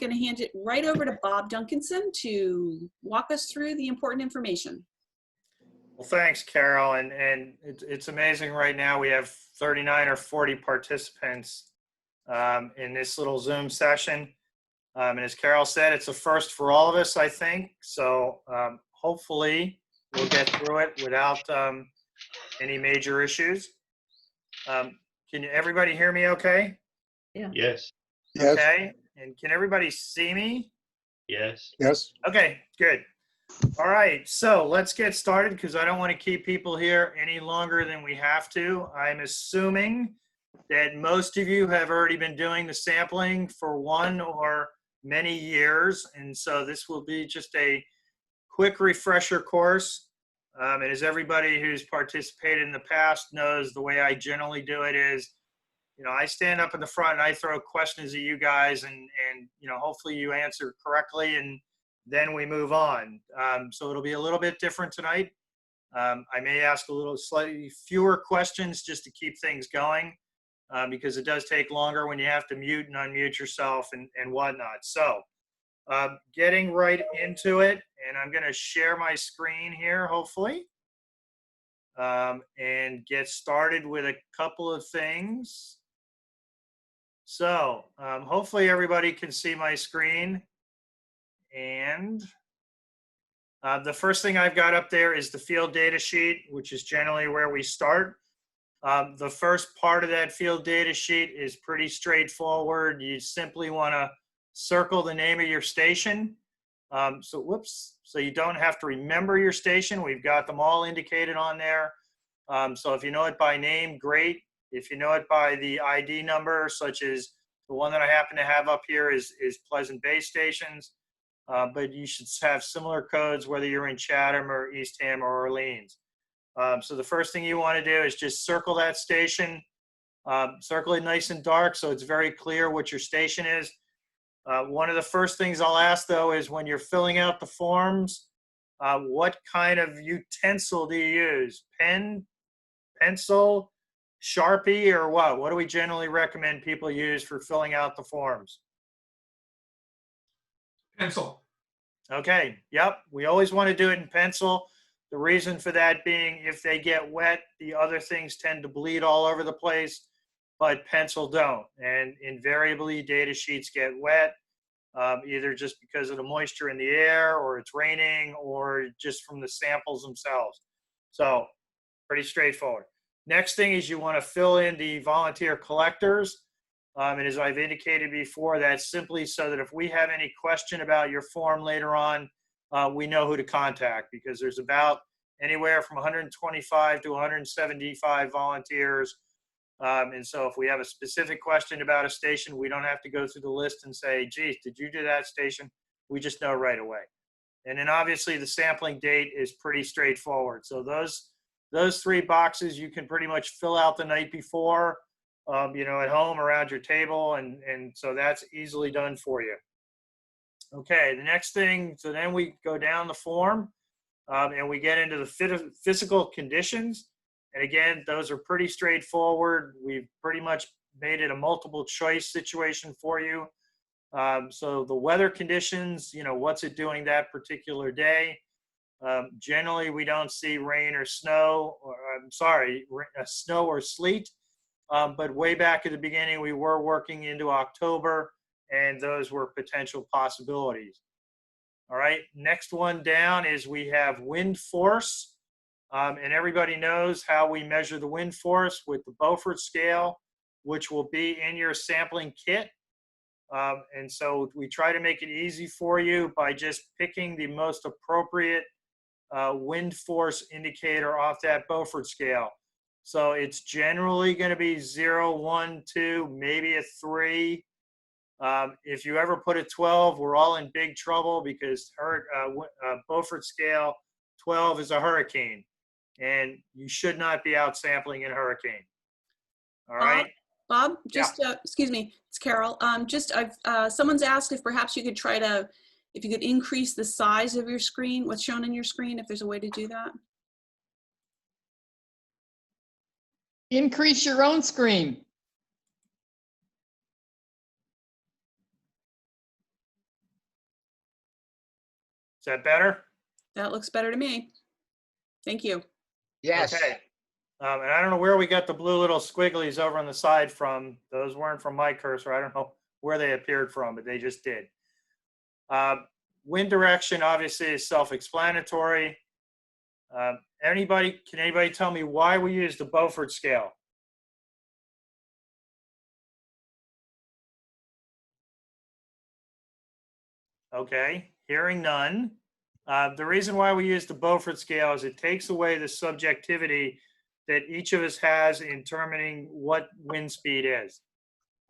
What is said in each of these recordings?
going to hand it right over to Bob Duncanson to walk us through the important information. Well, thanks, Carol. And it's amazing right now. We have 39 or 40 participants in this little Zoom session. And as Carol said, it's a first for all of us, I think. So hopefully we'll get through it without any major issues. Can everybody hear me okay? Yeah. Yes. Okay. And can everybody see me? Yes. Yes. Okay, good. All right, so let's get started because I don't want to keep people here any longer than we have to. I'm assuming that most of you have already been doing the sampling for one or many years, and so this will be just a quick refresher course. And as everybody who's participated in the past knows, the way I generally do it is, you know, I stand up in the front and I throw questions at you guys, and you know, hopefully you answer correctly, and then we move on. So it'll be a little bit different tonight. I may ask a little slightly fewer questions just to keep things going, because it does take longer when you have to mute and unmute yourself and whatnot. So getting right into it, and I'm going to share my screen here, hopefully, and get started with a couple of things. So hopefully everybody can see my screen. And the first thing I've got up there is the field data sheet, which is generally where we start. The first part of that field data sheet is pretty straightforward. You simply want to circle the name of your station. So you don't have to remember your station. We've got them all indicated on there. So if you know it by name, great. If you know it by the ID number, such as the one that I happen to have up here is Pleasant Bay Stations. But you should have similar codes whether you're in Chatham or Eastham or Orleans. So the first thing you want to do is just circle that station, circle it nice and dark so it's very clear what your station is. One of the first things I'll ask though is when you're filling out the forms, what kind of utensil do you use? Pen, pencil, Sharpie, or what? What do we generally recommend people use for filling out the forms? Pencil. Okay, yep, we always want to do it in pencil. The reason for that being if they get wet, the other things tend to bleed all over the place, but pencil don't. And invariably, data sheets get wet, either just because of the moisture in the air, or it's raining, or just from the samples themselves. So pretty straightforward. Next thing is you want to fill in the volunteer collectors. And as I've indicated before, that's simply so that if we have any question about your form later on, we know who to contact, because there's about anywhere from 125 to 175 volunteers. And so if we have a specific question about a station, we don't have to go through the list and say, geez, did you do that station? We just know right away. And then obviously the sampling date is pretty straightforward. So those three boxes you can pretty much fill out the night before. You know, at home around your table, and so that's easily done for you. Okay, the next thing, so then we go down the form and we get into the physical conditions. And again, those are pretty straightforward. We've pretty much made it a multiple choice situation for you. So the weather conditions, you know, what's it doing that particular day? Generally, we don't see rain or snow, or snow or sleet. But way back at the beginning, we were working into October, and those were potential possibilities. All right, next one down is we have wind force. And everybody knows how we measure the wind force with the Beaufort scale, which will be in your sampling kit. And so we try to make it easy for you by just picking the most appropriate wind force indicator off that Beaufort scale. So it's generally going to be 0, 1, 2, maybe a 3. If you ever put a 12, we're all in big trouble because Beaufort scale 12 is a hurricane, and you should not be out sampling in a hurricane. All right. Bob, just excuse me, it's Carol. Someone's asked if perhaps you could if you could increase the size of your screen, what's shown in your screen, if there's a way to do that. Increase your own screen. Is that better? That looks better to me. Thank you. Yes. Okay. And I don't know where we got the blue little squigglies over on the side from. Those weren't from my cursor. I don't know where they appeared from, but they just did. Wind direction obviously is self-explanatory. Can anybody tell me why we use the Beaufort scale? Okay, hearing none. The reason why we use the Beaufort scale is it takes away the subjectivity that each of us has in determining what wind speed is.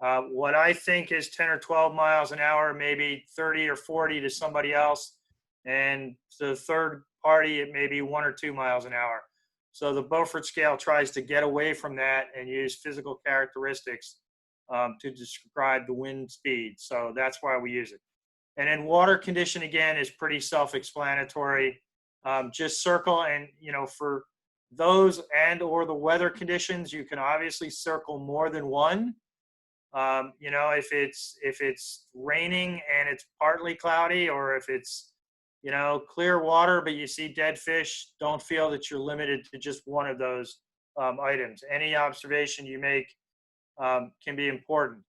What I think is 10 or 12 miles an hour, maybe 30 or 40 to somebody else. And to the third party, it may be 1 or 2 miles an hour. So the Beaufort scale tries to get away from that and use physical characteristics to describe the wind speed. So that's why we use it. And then water condition, again, is pretty self-explanatory. Just circle, and for those and or the weather conditions, you can obviously circle more than one. If it's raining and it's partly cloudy, or if it's clear water but you see dead fish, don't feel that you're limited to just one of those items. Any observation you make can be important.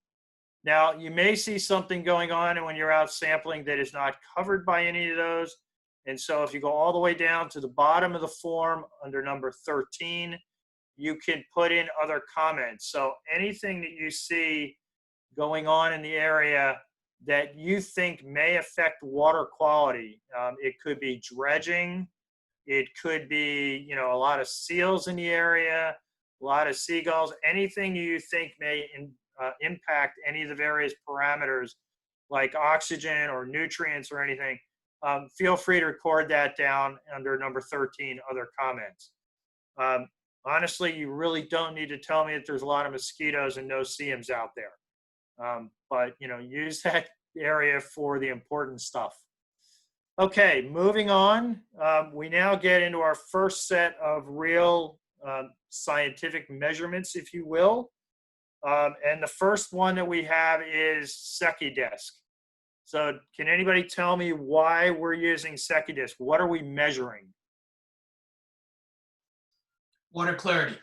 Now, you may see something going on when you're out sampling that is not covered by any of those. And so if you go all the way down to the bottom of the form under number 13, you can put in other comments. So anything that you see going on in the area that you think may affect water quality, it could be dredging, it could be a lot of seals in the area, a lot of seagulls, anything you think may impact any of the various parameters like oxygen or nutrients or anything, feel free to record that down under number 13, other comments. Honestly, you really don't need to tell me that there's a lot of mosquitoes and no CMs out there. But use that area for the important stuff. Okay, moving on. We now get into our first set of real scientific measurements, if you will. And the first one that we have is SecuDisc. So can anybody tell me why we're using SecuDisc? What are we measuring? Water clarity.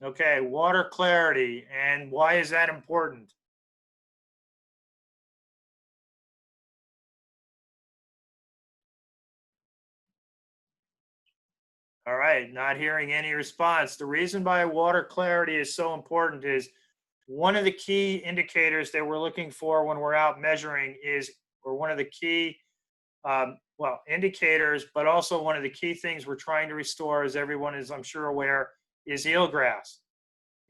Okay, water clarity. And why is that important? All right, not hearing any response. The reason why water clarity is so important is one of the key indicators that we're looking for when we're out measuring is, or one of the key, indicators, but also one of the key things we're trying to restore, as everyone is, I'm sure, aware, is eelgrass.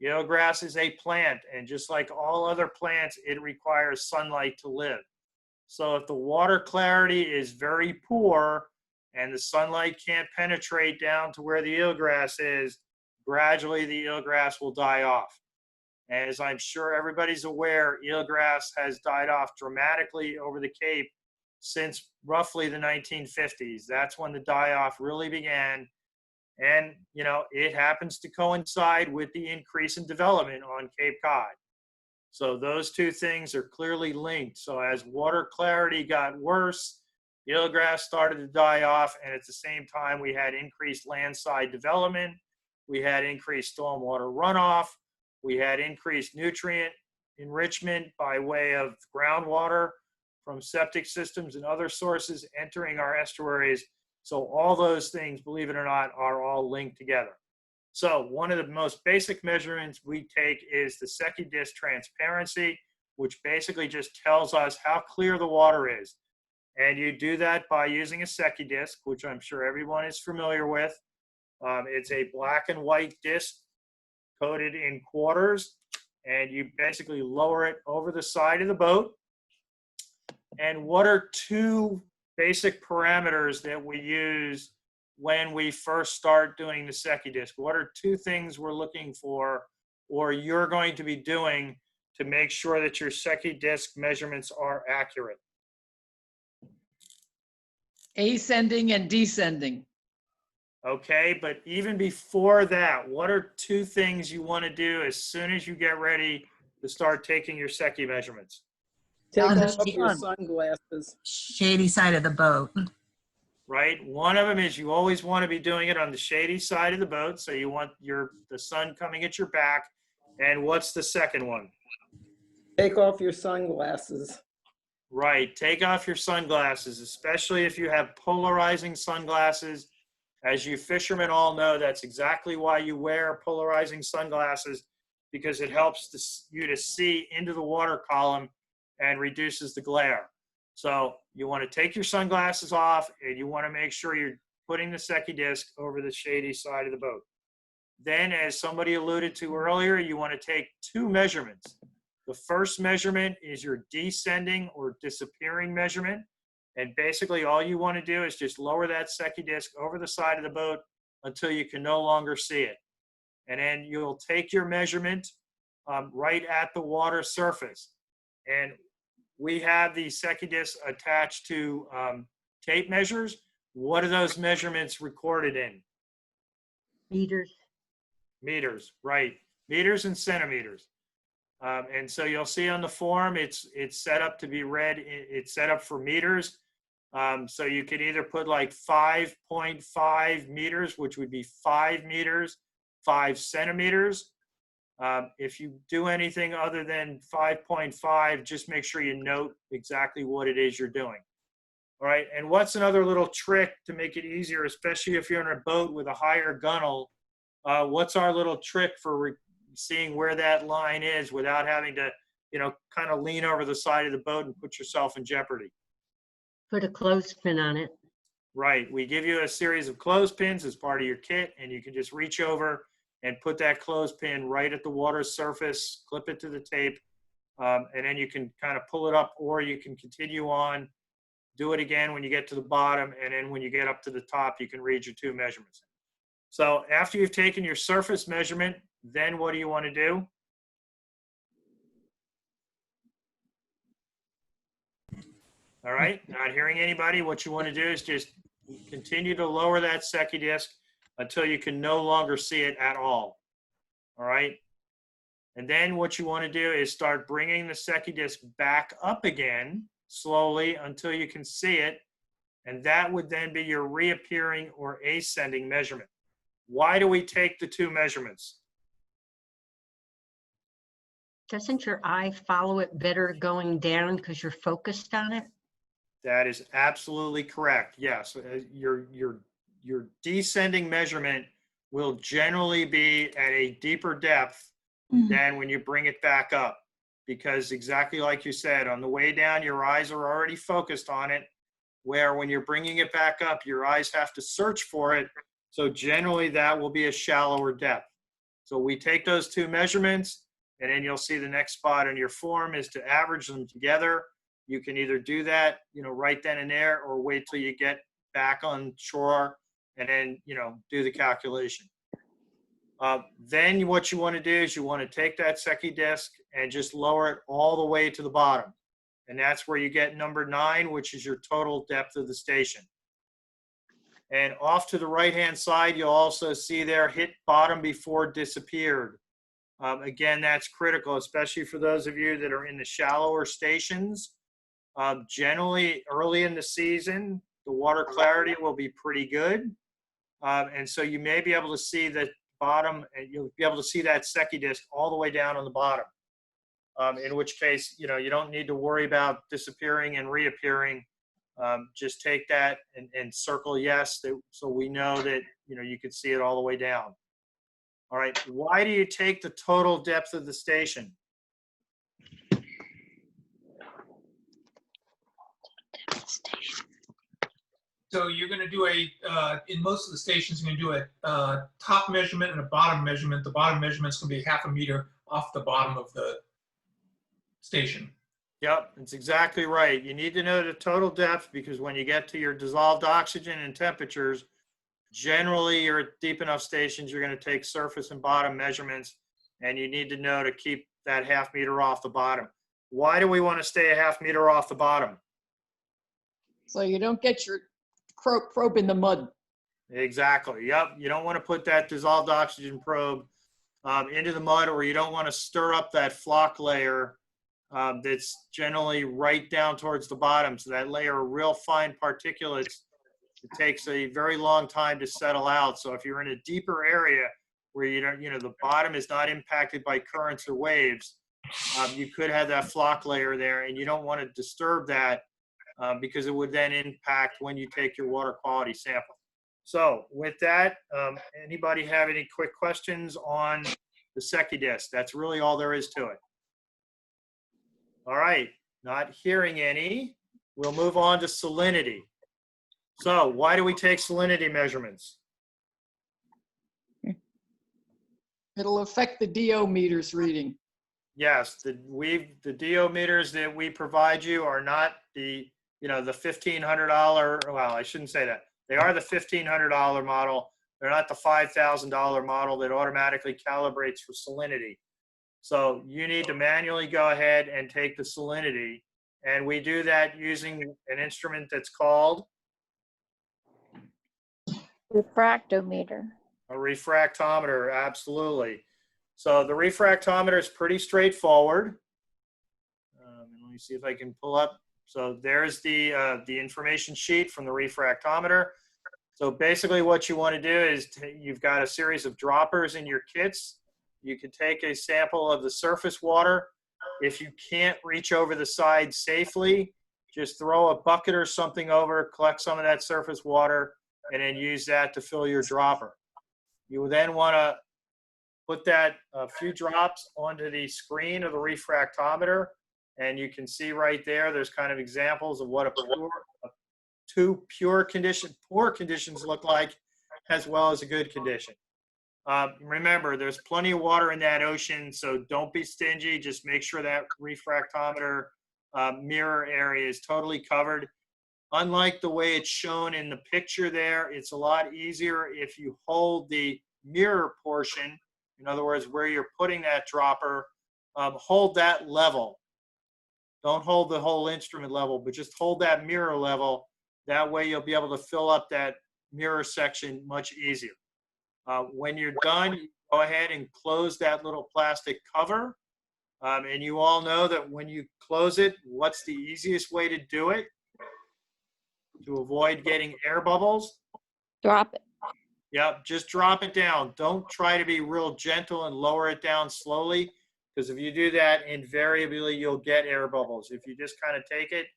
Eelgrass is a plant, and just like all other plants, it requires sunlight to live. So if the water clarity is very poor and the sunlight can't penetrate down to where the eelgrass is, gradually the eelgrass will die off. And as I'm sure everybody's aware, eelgrass has died off dramatically over the Cape since roughly the 1950s. That's when the die-off really began. And, it happens to coincide with the increase in development on Cape Cod. So those two things are clearly linked. So as water clarity got worse, eelgrass started to die off, and at the same time, we had increased landside development, we had increased stormwater runoff, we had increased nutrient enrichment by way of groundwater from septic systems and other sources entering our estuaries. So all those things, believe it or not, are all linked together. So one of the most basic measurements we take is the SecuDisc transparency, which basically just tells us how clear the water is. And you do that by using a SecuDisc, which I'm sure everyone is familiar with. It's a black and white disc coated in quarters, and you basically lower it over the side of the boat. And what are two basic parameters that we use when we first start doing the SecuDisc? What are two things we're looking for, or you're going to be doing to make sure that your SecuDisc measurements are accurate? Ascending and descending. Okay, but even before that, what are two things you want to do as soon as you get ready to start taking your Secu measurements? Take On the off your sun. sunglasses. shady side of the boat. right? One of them is you always want to be doing it on the shady side of the boat. So you want the sun coming at your back. And what's the second one? Take off your sunglasses. Right. Take off your sunglasses, especially if you have polarizing sunglasses. As you fishermen all know, that's exactly why you wear polarizing sunglasses, because it helps you to see into the water column and reduces the glare. So you want to take your sunglasses off, and you want to make sure you're putting the Secchi disc over the shady side of the boat. Then, as somebody alluded to earlier, you want to take two measurements. The first measurement is your descending or disappearing measurement. And basically all you want to do is just lower that Secchi disc over the side of the boat until you can no longer see it. And then you'll take your measurement right at the water surface. And we have the Secchi disc attached to tape measures. What are those measurements recorded in? Meters. Meters, right. Meters and centimeters. And so you'll see on the form, it's set up to be read. It's set up for meters. So you could either put like 5.5 meters, which would be 5 meters, 5 centimeters. If you do anything other than 5.5, just make sure you note exactly what it is you're doing. All right. And what's another little trick to make it easier, especially if you're in a boat with a higher gunnel? What's our little trick for seeing where that line is without having to, kind of lean over the side of the boat and put yourself in jeopardy? Put a clothespin on it. Right. We give you a series of clothespins as part of your kit, and you can just reach over and put that clothespin right at the water surface, clip it to the tape, and then you can kind of pull it up, or you can continue on, do it again when you get to the bottom, and then when you get up to the top, you can read your two measurements. So after you've taken your surface measurement, then what do you want to do? All right, not hearing anybody. What you want to do is just continue to lower that Secchi disc until you can no longer see it at all. All right. And then what you want to do is start bringing the Secchi disc back up again slowly until you can see it. And that would then be your reappearing or ascending measurement. Why do we take the two measurements? Doesn't your eye follow it better going down because you're focused on it? That is absolutely correct. Yes, your descending measurement will generally be at a deeper depth than when you bring it back up, because exactly like you said, on the way down, your eyes are already focused on it, where when you're bringing it back up, your eyes have to search for it. So generally that will be a shallower depth. So we take those two measurements, and then you'll see the next spot in your form is to average them together. You can either do that, right then and there, or wait till you get back on shore and then, do the calculation. Then what you want to do is you want to take that Secchi disc and just lower it all the way to the bottom. And that's where you get number 9, which is your total depth of the station. And off to the right-hand side, you'll also see there, hit bottom before disappeared. Again, that's critical, especially for those of you that are in the shallower stations. Generally, early in the season, the water clarity will be pretty good. And so you may be able to see the bottom, and you'll be able to see that Secchi disc all the way down on the bottom. In which case, you don't need to worry about disappearing and reappearing. Just take that and circle yes, so we know that, you can see it all the way down. All right, why do you take the total depth of the station? So you're going to do in most of the stations, you're going to do a top measurement and a bottom measurement. The bottom measurement's going to be 0.5 meter off the bottom of the station. Yep, that's exactly right. You need to know the total depth, because when you get to your dissolved oxygen and temperatures, generally you're at deep enough stations, you're going to take surface and bottom measurements, and you need to know to keep that 0.5 meter off the bottom. Why do we want to stay 0.5 meter off the bottom? So you don't get your probe in the mud. Exactly. Yep. You don't want to put that dissolved oxygen probe into the mud, or you don't want to stir up that flock layer that's generally right down towards the bottom. So that layer of real fine particulates It takes a very long time to settle out. So if you're in a deeper area where you don't, the bottom is not impacted by currents or waves, you could have that flock layer there, and you don't want to disturb that because it would then impact when you take your water quality sample. So with that, anybody have any quick questions on the Secchi disc? That's really all there is to it. All right, not hearing any. We'll move on to salinity. So why do we take salinity measurements? It'll affect the DO meters reading. Yes, the DO meters that we provide you are not the $1,500. Well, I shouldn't say that. They are the $1,500 model. They're not the $5,000 model that automatically calibrates for salinity. So you need to manually go ahead and take the salinity, and we do that using an instrument that's called Refractometer. a refractometer. Absolutely. So the refractometer is pretty straightforward. Let me see if I can pull up. So there's the information sheet from the refractometer. So basically what you want to do is you've got a series of droppers in your kits. You can take a sample of the surface water. If you can't reach over the side safely, just throw a bucket or something over, collect some of that surface water, and then use that to fill your dropper. You will then want to put that a few drops onto the screen of the refractometer, and you can see right there, there's kind of examples of what poor conditions look like, as well as a good condition. Remember, there's plenty of water in that ocean, so don't be stingy. Just make sure that refractometer mirror area is totally covered. Unlike the way it's shown in the picture there, it's a lot easier if you hold the mirror portion, in other words, where you're putting that dropper, hold that level. Don't hold the whole instrument level, but just hold that mirror level. That way you'll be able to fill up that mirror section much easier. When you're done, you go ahead and close that little plastic cover. And you all know that when you close it, what's the easiest way to do it to avoid getting air bubbles? Drop it. Yep, just drop it down. Don't try to be real gentle and lower it down slowly, because if you do that, invariably you'll get air bubbles. If you just kind of take it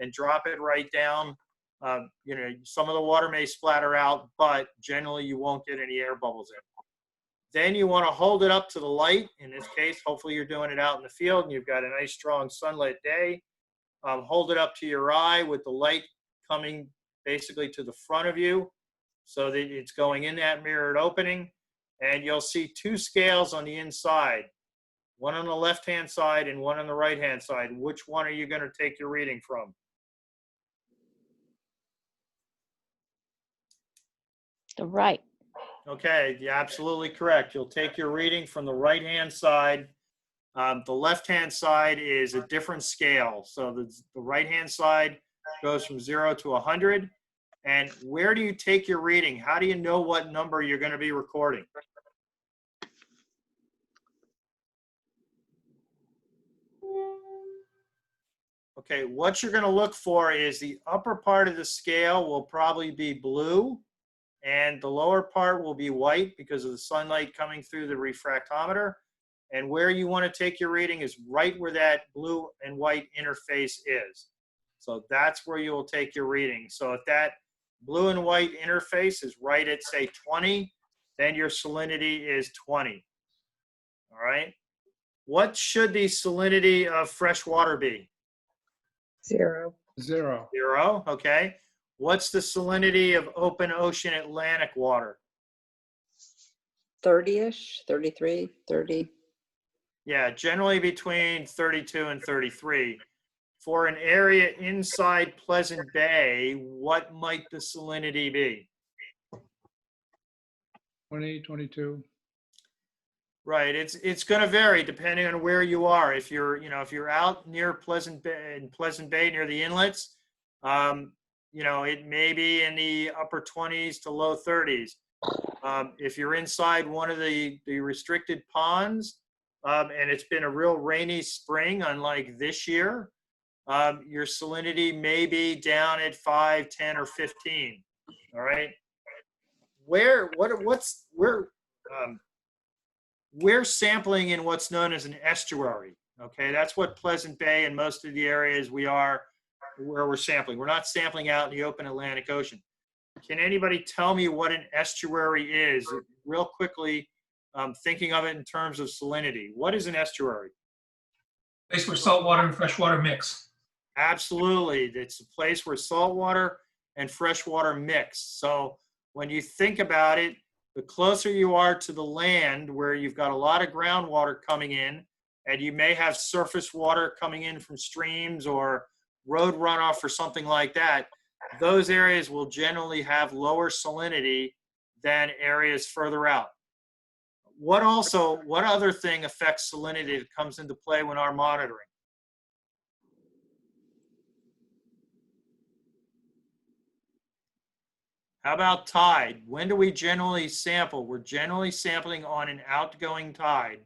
and drop it right down, some of the water may splatter out, but generally you won't get any air bubbles in. Then you want to hold it up to the light. In this case, hopefully you're doing it out in the field and you've got a nice strong sunlit day. Hold it up to your eye with the light coming basically to the front of you so that it's going in that mirrored opening. And you'll see two scales on the inside, one on the left-hand side and one on the right-hand side. Which one are you going to take your reading from? The right. Okay, you're absolutely correct. You'll take your reading from the right-hand side. The left-hand side is a different scale. So the right-hand side goes from 0 to 100. And where do you take your reading? How do you know what number you're going to be recording? Okay, what you're going to look for is the upper part of the scale will probably be blue, and the lower part will be white because of the sunlight coming through the refractometer. And where you want to take your reading is right where that blue and white interface is. So that's where you will take your reading. So if that blue and white interface is right at, say, 20, then your salinity is 20. All right? What should the salinity of fresh water be? 0. 0. 0, okay. What's the salinity of open ocean Atlantic water? 30-ish, 33, 30. Yeah, generally between 32 and 33. For an area inside Pleasant Bay, what might the salinity be? 20, 22. Right, it's going to vary depending on where you are. If you're out near Pleasant Bay near the inlets, it may be in the upper 20s to low 30s. If you're inside one of the restricted ponds, and it's been a real rainy spring, unlike this year, your salinity may be down at 5, 10, or 15. All right. We're sampling in what's known as an estuary. Okay, that's what Pleasant Bay and most of the areas where we're sampling. We're not sampling out in the open Atlantic Ocean. Can anybody tell me what an estuary is? Real quickly, thinking of it in terms of salinity. What is an estuary? Place where saltwater and freshwater mix. Absolutely. It's a place where saltwater and freshwater mix. So when you think about it, the closer you are to the land where you've got a lot of groundwater coming in, and you may have surface water coming in from streams or road runoff or something like that, those areas will generally have lower salinity than areas further out. What other thing affects salinity that comes into play when our monitoring? How about tide? When do we generally sample? We're generally sampling on an outgoing tide.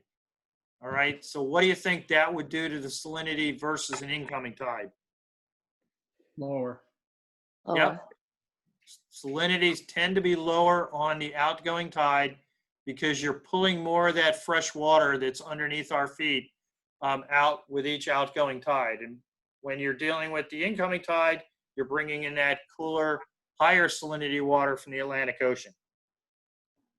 All right, so what do you think that would do to the salinity versus an incoming tide? Lower. Yep. Salinities tend to be lower on the outgoing tide because you're pulling more of that fresh water that's underneath our feet out with each outgoing tide. And when you're dealing with the incoming tide, you're bringing in that cooler, higher salinity water from the Atlantic Ocean.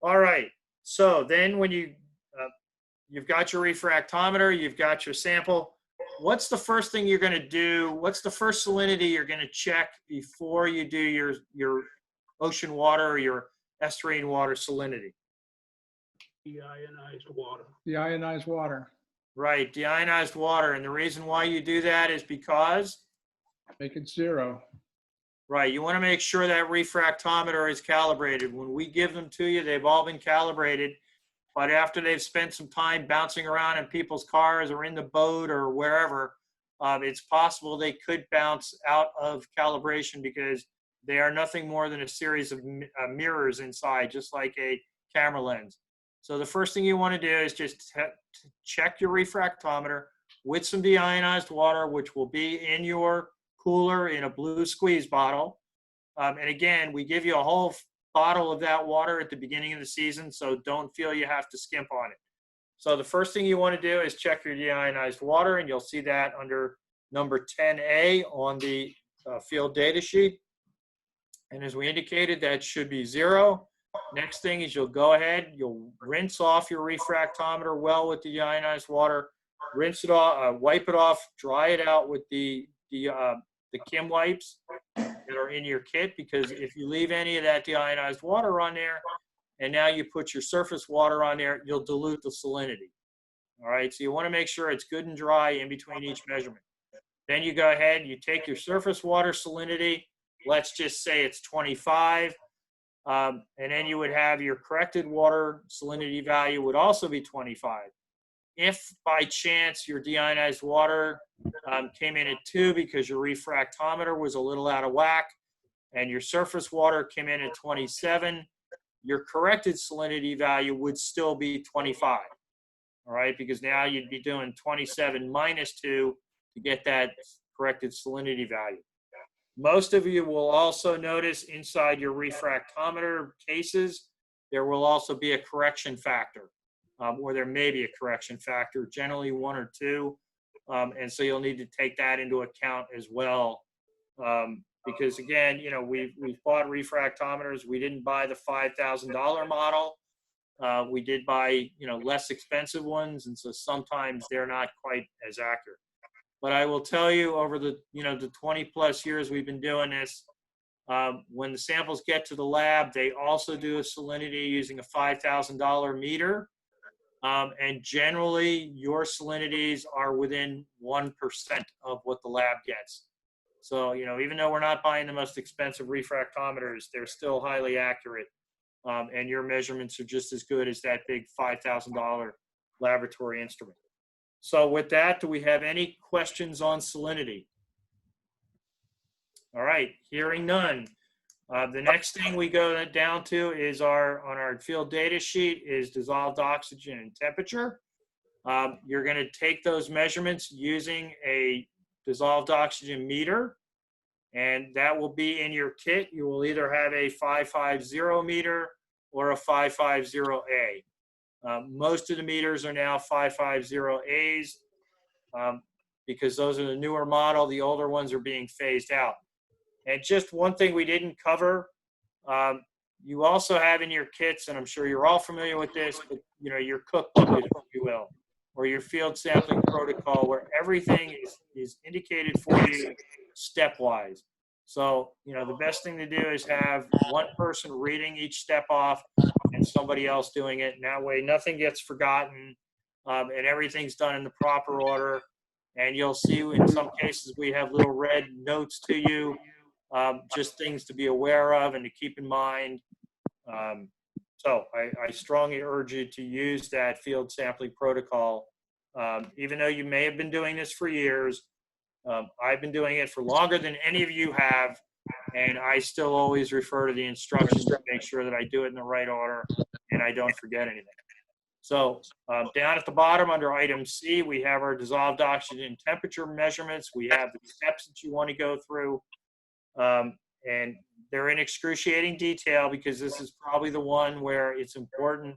All right, so then when you've got your refractometer, you've got your sample, what's the first thing you're going to do? What's the first salinity you're going to check before you do your ocean water or your estuarine water salinity? Deionized water. Deionized water. Right, deionized water. And the reason why you do that is because? Make it 0. Right, you want to make sure that refractometer is calibrated. When we give them to you, they've all been calibrated. But after they've spent some time bouncing around in people's cars or in the boat or wherever, it's possible they could bounce out of calibration because they are nothing more than a series of mirrors inside, just like a camera lens. So the first thing you want to do is just check your refractometer with some deionized water, which will be in your cooler in a blue squeeze bottle. And again, we give you a whole bottle of that water at the beginning of the season, so don't feel you have to skimp on it. So the first thing you want to do is check your deionized water, and you'll see that under number 10A on the field data sheet. And as we indicated, that should be 0. Next thing is you'll go ahead, you'll rinse off your refractometer well with the deionized water, rinse it off, wipe it off, dry it out with the Kim wipes that are in your kit, because if you leave any of that deionized water on there and now you put your surface water on there, you'll dilute the salinity. All right, so you want to make sure it's good and dry in between each measurement. Then you go ahead, you take your surface water salinity, let's just say it's 25, and then you would have your corrected water salinity value would also be 25. If by chance your deionized water came in at 2 because your refractometer was a little out of whack and your surface water came in at 27, your corrected salinity value would still be 25. All right, because now you'd be doing 27 minus 2 to get that corrected salinity value. Most of you will also notice inside your refractometer cases, there will also be a correction factor. Or there may be a correction factor, generally 1 or 2. And so you'll need to take that into account as well. Because again, you know, we've bought refractometers. We didn't buy the $5,000 model. We did buy, you know, less expensive ones. And so sometimes they're not quite as accurate. But I will tell you, over the, you know, the 20 plus years we've been doing this, when the samples get to the lab, they also do a salinity using a $5,000 meter. And generally, your salinities are within 1% of what the lab gets. So, you know, even though we're not buying the most expensive refractometers, they're still highly accurate. And your measurements are just as good as that big $5,000 laboratory instrument. So with that, do we have any questions on salinity? All right, hearing none. The next thing we go down to is on our field data sheet is dissolved oxygen and temperature. You're going to take those measurements using a dissolved oxygen meter. and that will be in your kit. You will either have a 550 meter or a 550A. Most of the meters are now 550As because those are the newer model. The older ones are being phased out. And just one thing we didn't cover, you also have in your kits, and I'm sure you're all familiar with this, but your cookbook, if you will, or your field sampling protocol, where everything is indicated for you stepwise. So, the best thing to do is have one person reading each step off and somebody else doing it. And that way nothing gets forgotten, and everything's done in the proper order. And you'll see in some cases we have little red notes to you, just things to be aware of and to keep in mind. So I strongly urge you to use that field sampling protocol. Even though you may have been doing this for years, I've been doing it for longer than any of you have, and I still always refer to the instructions to make sure that I do it in the right order and I don't forget anything. So down at the bottom under item C, we have our dissolved oxygen temperature measurements. We have the steps that you want to go through. And they're in excruciating detail because this is probably the one where it's important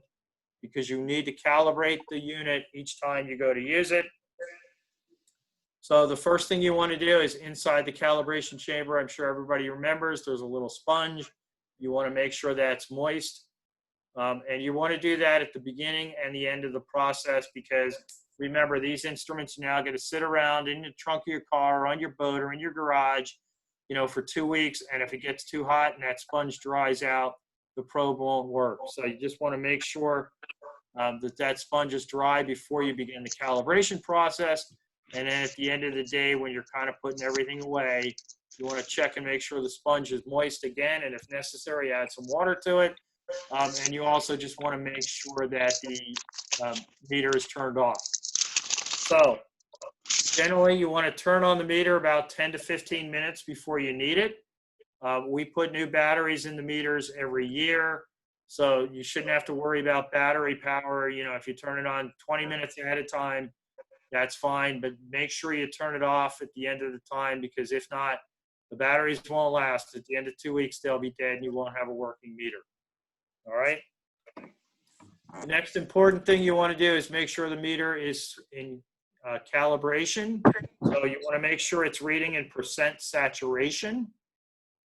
because you need to calibrate the unit each time you go to use it. So the first thing you want to do is inside the calibration chamber, I'm sure everybody remembers, there's a little sponge. You want to make sure that's moist. And you want to do that at the beginning and the end of the process because remember, these instruments are now going to sit around in the trunk of your car or on your boat or in your garage, for 2 weeks. And if it gets too hot and that sponge dries out, the probe won't work. So you just want to make sure that sponge is dry before you begin the calibration process. And then at the end of the day, when you're kind of putting everything away, you want to check and make sure the sponge is moist again. And if necessary, add some water to it. And you also just want to make sure that the meter is turned off. So generally, you want to turn on the meter about 10 to 15 minutes before you need it. We put new batteries in the meters every year, so you shouldn't have to worry about battery power. If you turn it on 20 minutes ahead of time, that's fine, but make sure you turn it off at the end of the time because if not, the batteries won't last. At the end of 2 weeks, they'll be dead and you won't have a working meter. All right. The next important thing you want to do is make sure the meter is in calibration. So you want to make sure it's reading in percent saturation.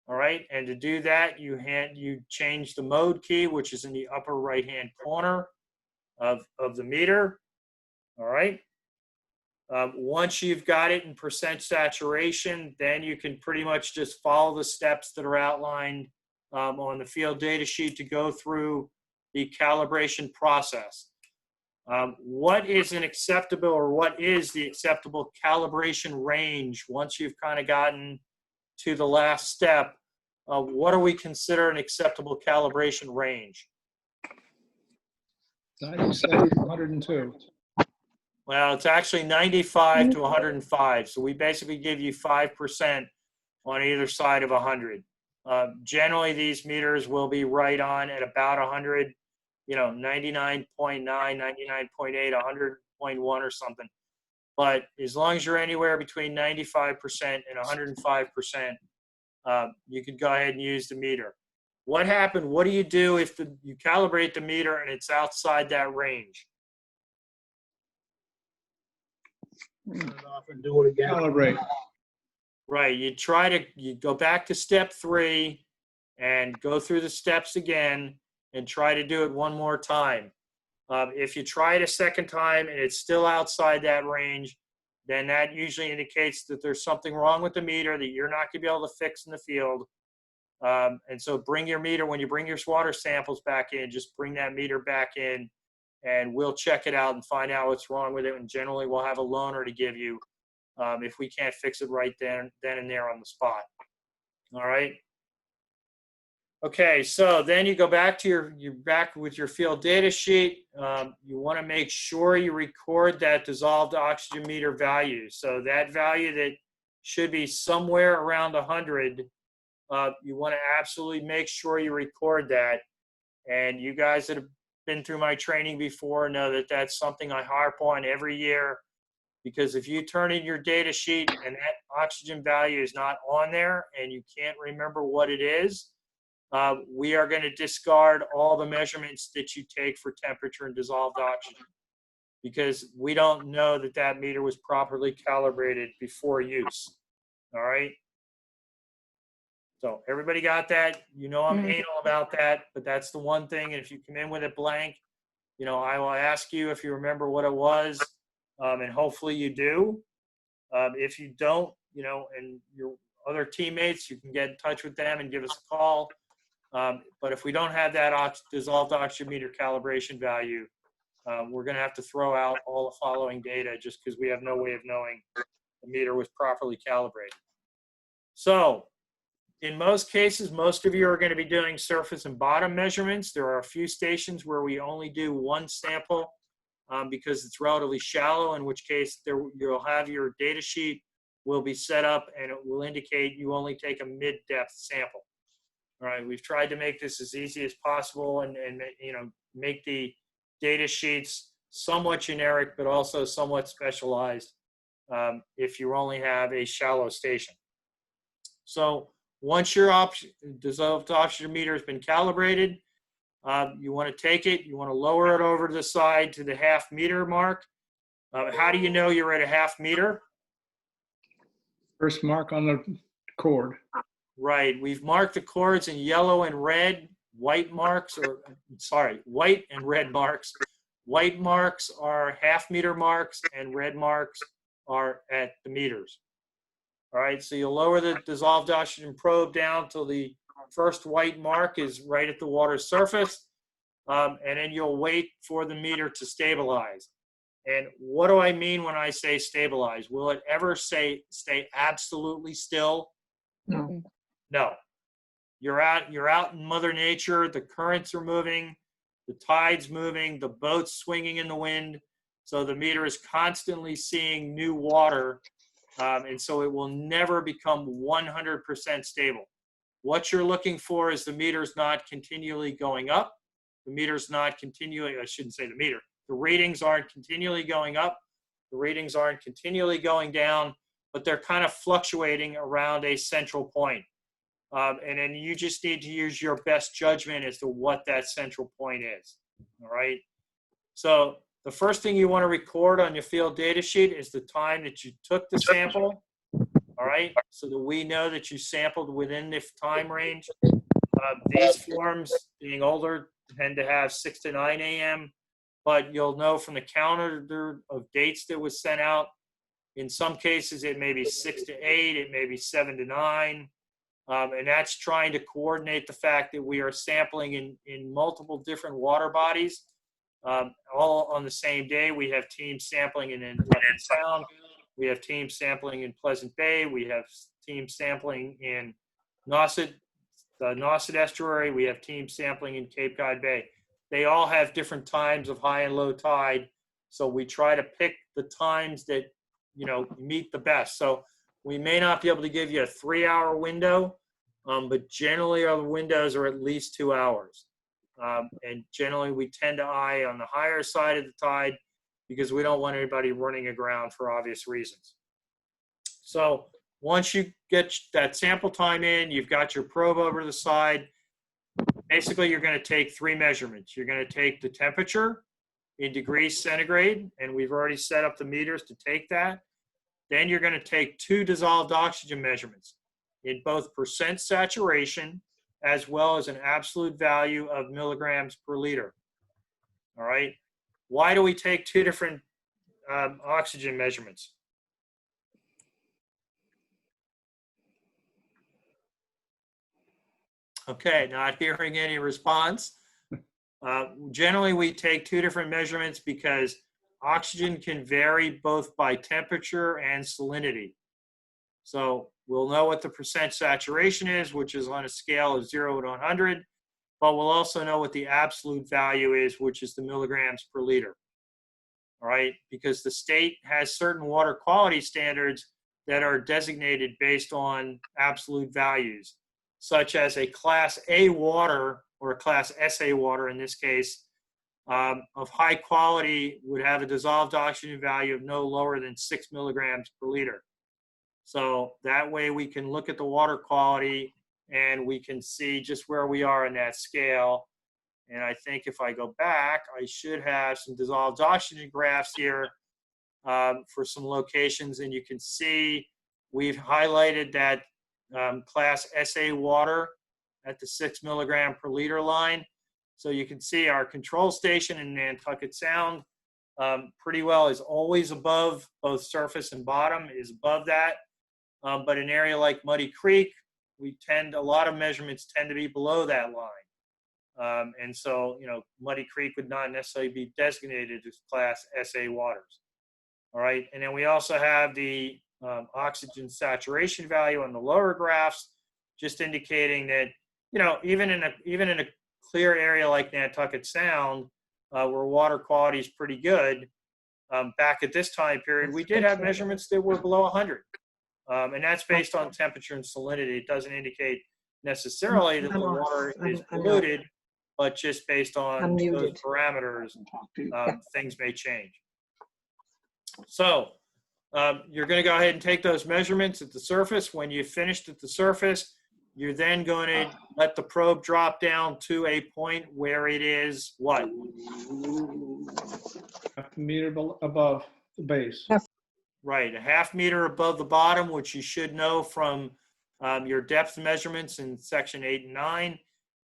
All right. And to do that, you change the mode key, which is in the upper right-hand corner of the meter. All right. Once you've got it in percent saturation, then you can pretty much just follow the steps that are outlined on the field data sheet to go through the calibration process. What is an acceptable or what is the acceptable calibration range once you've kind of gotten to the last step? What do we consider an acceptable calibration range? 97 to 102. Well, it's actually 95 to 105. So we basically give you 5% on either side of 100. Generally, these meters will be right on at about 100, 99.9, 99.8, 100.1 or something. But as long as you're anywhere between 95% and 105%, you could go ahead and use the meter. What do you do if you calibrate the meter and it's outside that range? Turn it off and do it again. Calibrate. Right, you go back to step 3 and go through the steps again and try to do it one more time. If you try it a second time and it's still outside that range, then that usually indicates that there's something wrong with the meter that you're not going to be able to fix in the field. And so bring your meter, when you bring your water samples back in, just bring that meter back in and we'll check it out and find out what's wrong with it. And generally we'll have a loaner to give you if we can't fix it right then and there on the spot. All right. Okay, so then you go back to you're back with your field data sheet. You want to make sure you record that dissolved oxygen meter value. So that value that should be somewhere around 100, you want to absolutely make sure you record that. And you guys that have been through my training before know that that's something I harp on every year. because if you turn in your data sheet and that oxygen value is not on there and you can't remember what it is, we are going to discard all the measurements that you take for temperature and dissolved oxygen, because we don't know that that meter was properly calibrated before use. All right. So everybody got that? You know, I'm anal about that, but that's the one thing. And if you come in with it blank, you know, I will ask you if you remember what it was, and hopefully you do. If you don't, you know, and your other teammates, you can get in touch with them and give us a call. But if we don't have that dissolved oxygen meter calibration value, we're going to have to throw out all the following data just because we have no way of knowing the meter was properly calibrated. So in most cases, most of you are going to be doing surface and bottom measurements. There are a few stations where we only do one sample because it's relatively shallow, in which case you'll have your data sheet will be set up and it will indicate you only take a mid-depth sample. All right, we've tried to make this as easy as possible and you know, make the data sheets somewhat generic, but also somewhat specialized if you only have a shallow station. So once your dissolved oxygen meter has been calibrated, you want to take it, you want to lower it over to the side to the half-meter mark. How do you know you're at a half-meter? First mark on the cord. Right, we've marked the cords in yellow and red. White marks, or sorry, white and red marks. White marks are half-meter marks and red marks are at the meters. All right, so you'll lower the dissolved oxygen probe down till the first white mark is right at the water surface, and then you'll wait for the meter to stabilize. And what do I mean when I say stabilize? Will it ever stay absolutely still? No. No. You're out in Mother Nature. The currents are moving, the tide's moving, the boat's swinging in the wind. So the meter is constantly seeing new water. And so it will never become 100% stable. What you're looking for is the meter's not continually going up. The meter's not continually, I shouldn't say the meter. The readings aren't continually going up. The readings aren't continually going down, but they're kind of fluctuating around a central point. And then you just need to use your best judgment as to what that central point is. All right. So the first thing you want to record on your field data sheet is the time that you took the sample, all right, so that we know that you sampled within the time range. These forms, being older, tend to have 6 to 9 a.m., but you'll know from the calendar of dates that was sent out. In some cases, it may be 6 to 8, it may be 7 to 9, and that's trying to coordinate the fact that we are sampling in multiple different water bodies. All on the same day. We have teams sampling in Putnam Sound. We have teams sampling in Pleasant Bay. We have teams sampling in the Nauset Estuary. We have teams sampling in Cape Cod Bay. They all have different times of high and low tide. So we try to pick the times that, you know, meet the best. So we may not be able to give you a 3-hour window, but generally our windows are at least 2 hours. And generally we tend to eye on the higher side of the tide because we don't want anybody running aground for obvious reasons. So once you get that sample time in, you've got your probe over to the side. Basically, you're going to take 3 measurements. You're going to take the temperature in degrees centigrade, and we've already set up the meters to take that. Then you're going to take 2 dissolved oxygen measurements in both percent saturation as well as an absolute value of milligrams per liter. All right. Why do we take 2 different oxygen measurements? Okay, not hearing any response. Generally, we take 2 different measurements because oxygen can vary both by temperature and salinity. So we'll know what the percent saturation is, which is on a scale of 0 to 100, but we'll also know what the absolute value is, which is the milligrams per liter. All right, because the state has certain water quality standards that are designated based on absolute values, such as a Class A water or a Class SA water in this case of high quality would have a dissolved oxygen value of no lower than 6 milligrams per liter. So that way we can look at the water quality and we can see just where we are in that scale. And I think if I go back, I should have some dissolved oxygen graphs here for some locations. And you can see we've highlighted that class SA water at the 6 milligram per liter line. So you can see our control station in Nantucket Sound pretty well is always above both surface and bottom, is above that. But an area like Muddy Creek, a lot of measurements tend to be below that line. And so, Muddy Creek would not necessarily be designated as class SA waters. All right. And then we also have the oxygen saturation value on the lower graphs, just indicating that, even in a clear area like Nantucket Sound, where water quality is pretty good, back at this time period, we did have measurements that were below 100. And that's based on temperature and salinity. It doesn't indicate necessarily that the water is polluted, but just based on those parameters, things may change. So you're going to go ahead and take those measurements at the surface. When you've finished at the surface, you're then going to let the probe drop down to a point where it is what? Half a meter above the base. Right, a half meter above the bottom, which you should know from your depth measurements in section 8 and 9.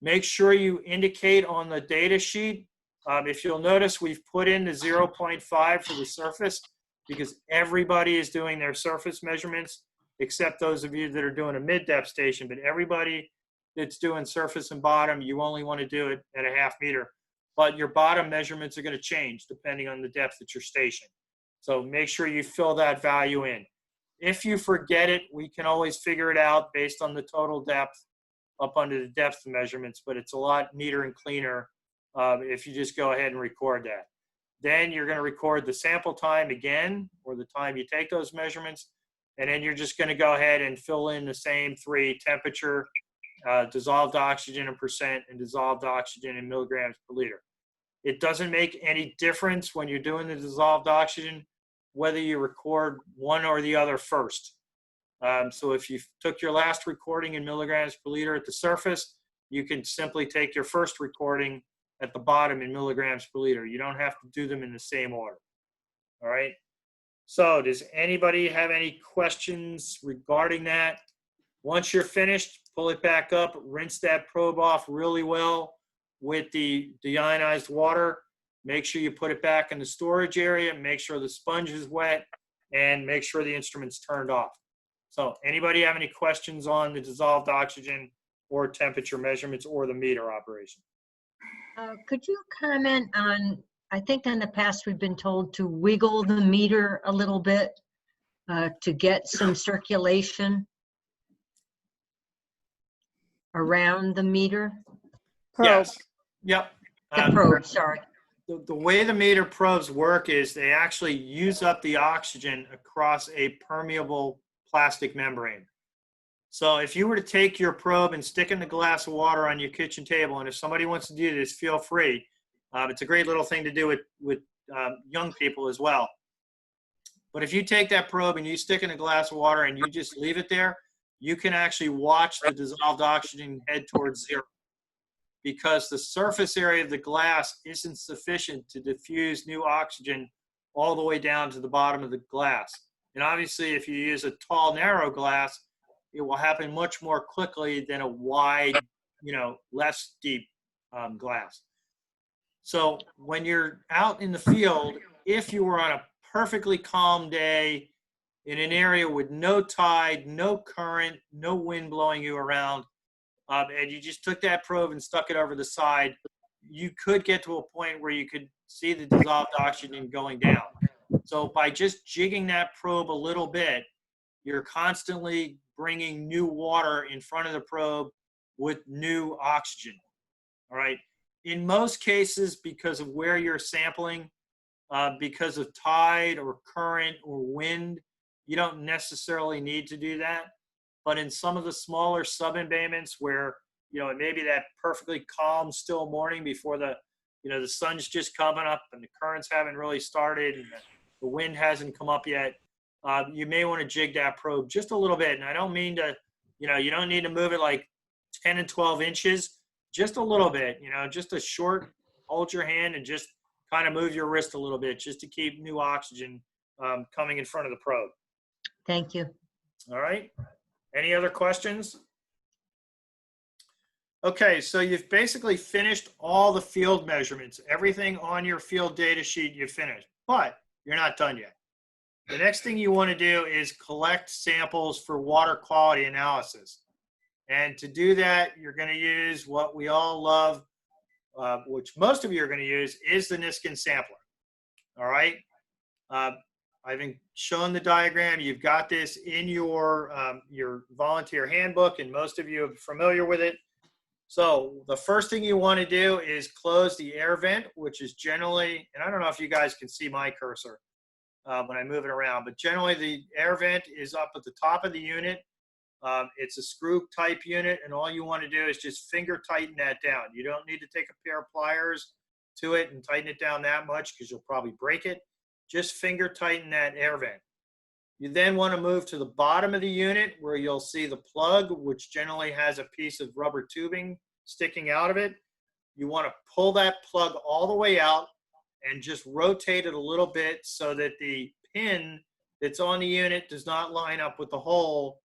Make sure you indicate on the data sheet. If you'll notice, we've put in the 0.5 for the surface because everybody is doing their surface measurements, except those of you that are doing a mid-depth station. But everybody that's doing surface and bottom, you only want to do it at a half meter. But your bottom measurements are going to change depending on the depth at your station. So make sure you fill that value in. If you forget it, we can always figure it out based on the total depth up under the depth measurements, but it's a lot neater and cleaner if you just go ahead and record that. Then you're going to record the sample time again, or the time you take those measurements, and then you're just going to go ahead and fill in the same three: temperature, dissolved oxygen in percent, and dissolved oxygen in milligrams per liter. It doesn't make any difference when you're doing the dissolved oxygen whether you record one or the other first. So if you took your last recording in milligrams per liter at the surface, you can simply take your first recording at the bottom in milligrams per liter. You don't have to do them in the same order. All right. So does anybody have any questions regarding that? Once you're finished, pull it back up, rinse that probe off really well with the deionized water. Make sure you put it back in the storage area, make sure the sponge is wet, and make sure the instrument's turned off. So anybody have any questions on the dissolved oxygen or temperature measurements or the meter operation? Could you comment on, I think in the past we've been told to wiggle the meter a little bit to get some circulation around the meter? Yes. Yep. The probe, sorry. The way the meter probes work is they actually use up the oxygen across a permeable plastic membrane. So if you were to take your probe and stick in a glass of water on your kitchen table, and if somebody wants to do this, feel free. It's a great little thing to do with young people as well. But if you take that probe and you stick in a glass of water and you just leave it there, you can actually watch the dissolved oxygen head towards zero, because the surface area of the glass isn't sufficient to diffuse new oxygen all the way down to the bottom of the glass. And obviously, if you use a tall, narrow glass, it will happen much more quickly than a wide, less deep glass. So when you're out in the field, if you were on a perfectly calm day in an area with no tide, no current, no wind blowing you around, and you just took that probe and stuck it over the side, you could get to a point where you could see the dissolved oxygen going down. So by just jigging that probe a little bit, you're constantly bringing new water in front of the probe with new oxygen. All right. In most cases, because of where you're sampling, because of tide or current or wind, you don't necessarily need to do that. But in some of the smaller sub-embayments where, it may be that perfectly calm, still morning before the the sun's just coming up and the currents haven't really started and the wind hasn't come up yet, you may want to jig that probe just a little bit. And I don't mean to, you don't need to move it like 10 and 12 inches, just a little bit, just a short, hold your hand and just kind of move your wrist a little bit just to keep new oxygen coming in front of the probe. Thank you. All right. Any other questions? Okay, so you've basically finished all the field measurements. Everything on your field data sheet you've finished, but you're not done yet. The next thing you want to do is collect samples for water quality analysis. And to do that, you're going to use what we all love, which most of you are going to use, is the Niskin sampler. All right. I've shown the diagram. You've got this in your volunteer handbook, and most of you are familiar with it. So the first thing you want to do is close the air vent, which is generally, and I don't know if you guys can see my cursor when I move it around, but generally the air vent is up at the top of the unit. It's a screw type unit, and all you want to do is just finger tighten that down. You don't need to take a pair of pliers to it and tighten it down that much because you'll probably break it. Just finger tighten that air vent. You then want to move to the bottom of the unit where you'll see the plug, which generally has a piece of rubber tubing sticking out of it. You want to pull that plug all the way out and just rotate it a little bit so that the pin that's on the unit does not line up with the hole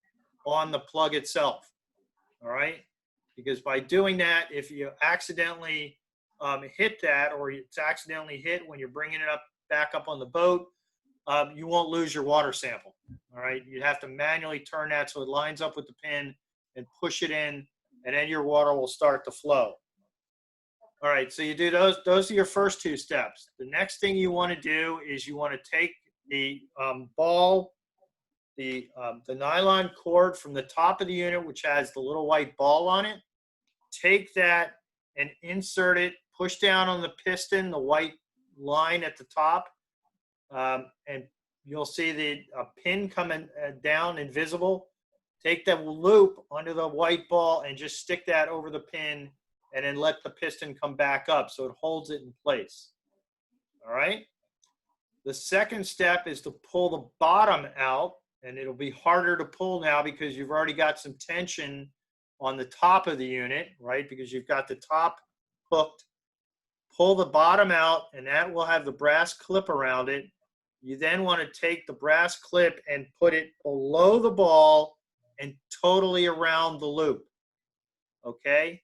on the plug itself. All right? Because by doing that, if you accidentally hit that, or it's accidentally hit when you're bringing it back up on the boat, you won't lose your water sample. All right, you have to manually turn that so it lines up with the pin and push it in, and then your water will start to flow. All right, so you do those. Those are your first two steps. The next thing you want to do is you want to take the ball, the nylon cord from the top of the unit, which has the little white ball on it. Take that and insert it. Push down on the piston, the white line at the top. And you'll see the pin coming down invisible. Take the loop under the white ball and just stick that over the pin, and then let the piston come back up so it holds it in place. All right. The second step is to pull the bottom out, and it'll be harder to pull now because you've already got some tension on the top of the unit, right? Because you've got the top hooked. Pull the bottom out, and that will have the brass clip around it. You then want to take the brass clip and put it below the ball and totally around the loop. Okay?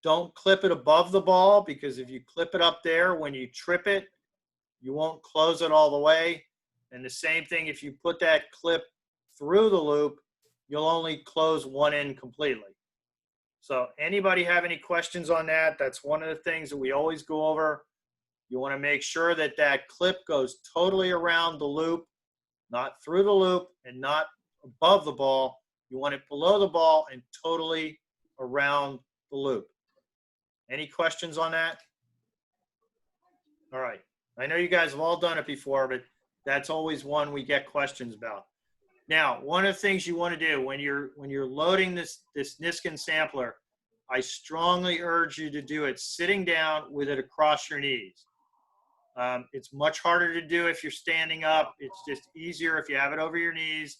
Don't clip it above the ball, because if you clip it up there, when you trip it, you won't close it all the way. And the same thing, if you put that clip through the loop, you'll only close one end completely. So anybody have any questions on that? That's one of the things that we always go over. You want to make sure that that clip goes totally around the loop, not through the loop and not above the ball. You want it below the ball and totally around the loop. Any questions on that? All right. I know you guys have all done it before, but that's always one we get questions about. Now, one of the things you want to do when you're loading this Niskin sampler, I strongly urge you to do it sitting down with it across your knees. It's much harder to do if you're standing up. It's just easier if you have it over your knees.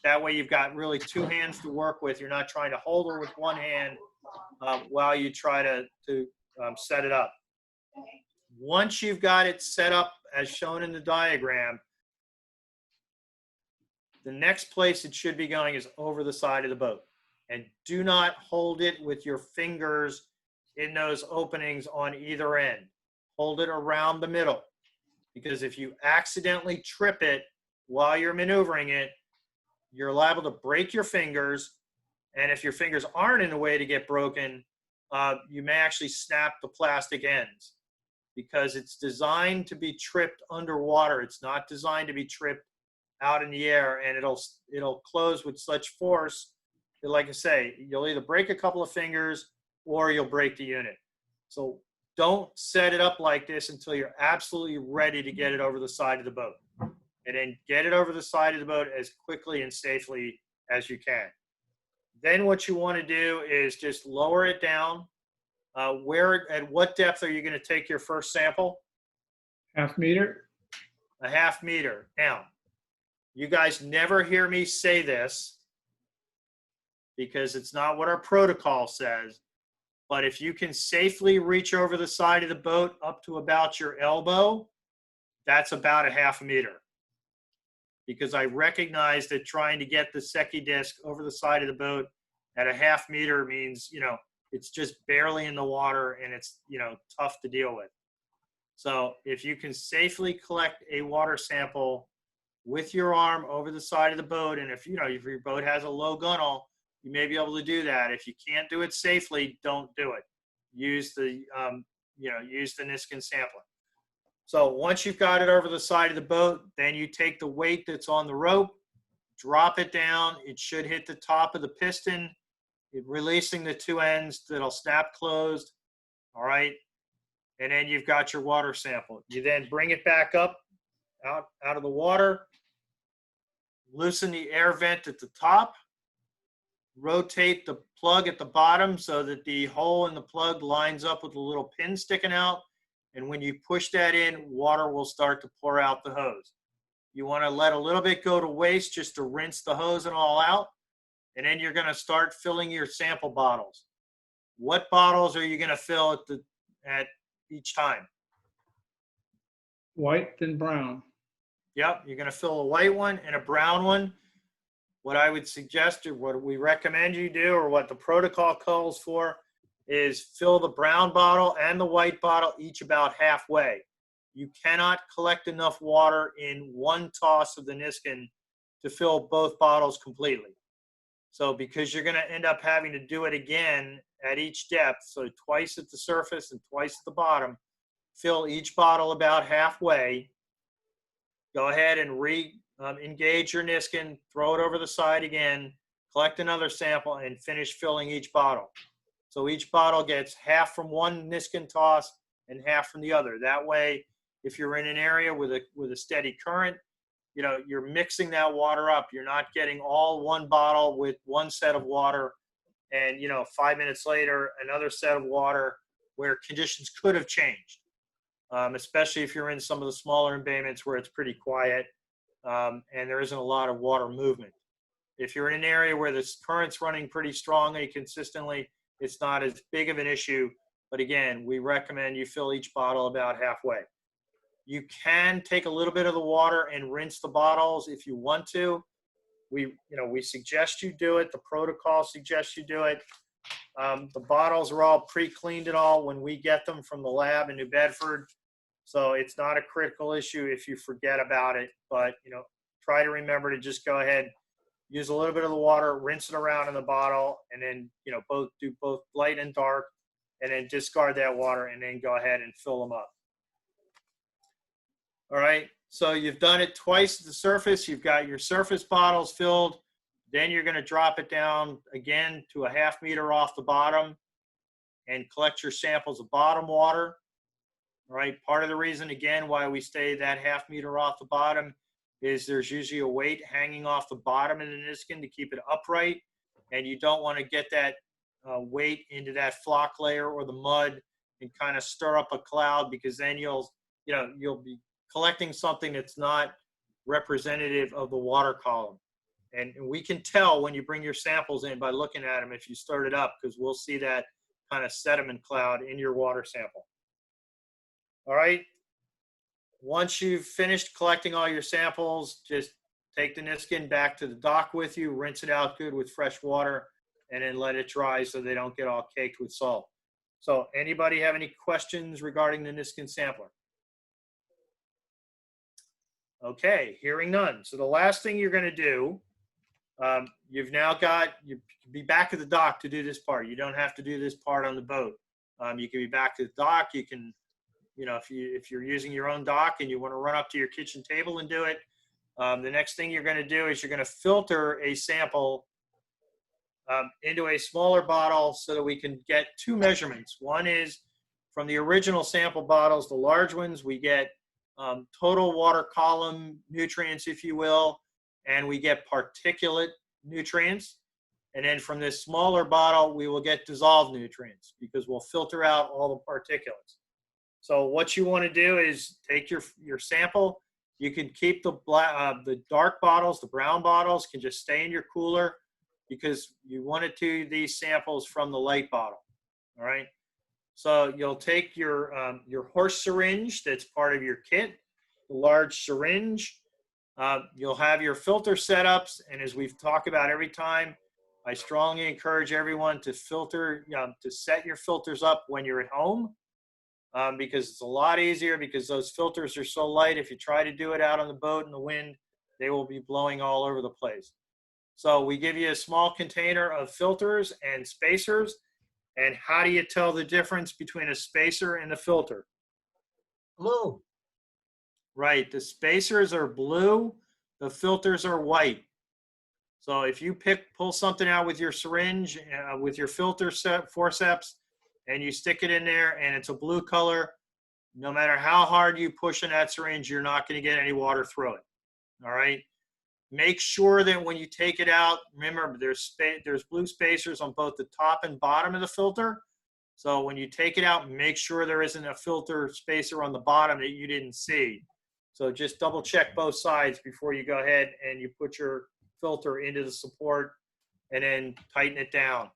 That way you've got really two hands to work with. You're not trying to hold her with one hand while you try to set it up. Once you've got it set up as shown in the diagram, the next place it should be going is over the side of the boat. And do not hold it with your fingers in those openings on either end. Hold it around the middle, because if you accidentally trip it while you're maneuvering it, you're liable to break your fingers. And if your fingers aren't in the way to get broken, you may actually snap the plastic ends, because it's designed to be tripped underwater. It's not designed to be tripped out in the air, and it'll close with such force that, like I say, you'll either break a couple of fingers or you'll break the unit. So don't set it up like this until you're absolutely ready to get it over the side of the boat. And then get it over the side of the boat as quickly and safely as you can. Then what you want to do is just lower it down At what depth are you going to take your first sample? Half meter? A half meter. Now, you guys never hear me say this because it's not what our protocol says. But if you can safely reach over the side of the boat up to about your elbow, that's about a half meter. Because I recognize that trying to get the Secchi disc over the side of the boat at a half meter means, it's just barely in the water and it's, tough to deal with. So if you can safely collect a water sample with your arm over the side of the boat, and if your boat has a low gunnel, you may be able to do that. If you can't do it safely, don't do it. Use the Niskin sampler. So once you've got it over the side of the boat, then you take the weight that's on the rope, drop it down. It should hit the top of the piston, releasing the two ends that'll snap closed. All right. And then you've got your water sample. You then bring it back up out of the water, loosen the air vent at the top, rotate the plug at the bottom so that the hole in the plug lines up with a little pin sticking out. And when you push that in, water will start to pour out the hose. You want to let a little bit go to waste just to rinse the hose and all out. And then you're going to start filling your sample bottles. What bottles are you going to fill at each time? White then brown. Yep, you're going to fill a white one and a brown one. What I would suggest, or what we recommend you do, or what the protocol calls for, is fill the brown bottle and the white bottle each about halfway. You cannot collect enough water in one toss of the Niskin to fill both bottles completely. So because you're going to end up having to do it again at each depth, so twice at the surface and twice at the bottom, fill each bottle about halfway. Go ahead and engage your Niskin, throw it over the side again, collect another sample, and finish filling each bottle. So each bottle gets half from one Niskin toss and half from the other. That way, if you're in an area with a steady current, you're mixing that water up. You're not getting all one bottle with one set of water and, 5 minutes later, another set of water where conditions could have changed, especially if you're in some of the smaller embayments where it's pretty quiet and there isn't a lot of water movement. If you're in an area where the current's running pretty strongly, consistently, it's not as big of an issue. But again, we recommend you fill each bottle about halfway. You can take a little bit of the water and rinse the bottles if you want to. We suggest you do it. The protocol suggests you do it. The bottles are all pre-cleaned and all when we get them from the lab in New Bedford. So it's not a critical issue if you forget about it. But, try to remember to just go ahead, use a little bit of the water, rinse it around in the bottle, and then, do both light and dark, and then discard that water and then go ahead and fill them up. All right, so you've done it twice at the surface. You've got your surface bottles filled. Then you're going to drop it down again to a half meter off the bottom and collect your samples of bottom water. All right, part of the reason, again, why we stay that half meter off the bottom is there's usually a weight hanging off the bottom of the Niskin to keep it upright. And you don't want to get that weight into that flock layer or the mud and kind of stir up a cloud, because then you'll be collecting something that's not representative of the water column. And we can tell when you bring your samples in by looking at them if you stirred it up, because we'll see that kind of sediment cloud in your water sample. All right. Once you've finished collecting all your samples, just take the Niskin back to the dock with you, rinse it out good with fresh water, and then let it dry so they don't get all caked with salt. So anybody have any questions regarding the Niskin sampler? Okay, hearing none. So the last thing you're going to do, you can be back at the dock to do this part. You don't have to do this part on the boat. You can be back at the dock. You can, if you're using your own dock and you want to run up to your kitchen table and do it, the next thing you're going to do is you're going to filter a sample into a smaller bottle so that we can get two measurements. One is from the original sample bottles, the large ones, we get total water column nutrients, if you will, and we get particulate nutrients. And then from this smaller bottle, we will get dissolved nutrients because we'll filter out all the particulates. So what you want to do is take your sample. You can keep the dark bottles, the brown bottles can just stay in your cooler because you want to do these samples from the light bottle. All right. So you'll take your horse syringe that's part of your kit, the large syringe. You'll have your filter setups, and as we've talked about every time, I strongly encourage everyone to to set your filters up when you're at home because it's a lot easier because those filters are so light. If you try to do it out on the boat in the wind, they will be blowing all over the place. So we give you a small container of filters and spacers. And how do you tell the difference between a spacer and a filter? Blue. Right, the spacers are blue, the filters are white. So if you pull something out with your syringe, with your filter forceps, and you stick it in there and it's a blue color, no matter how hard you push in that syringe, you're not going to get any water through it. All right. Make sure that when you take it out, remember there's blue spacers on both the top and bottom of the filter. So when you take it out, make sure there isn't a filter spacer on the bottom that you didn't see. So just double check both sides before you go ahead and you put your filter into the support and then tighten it down.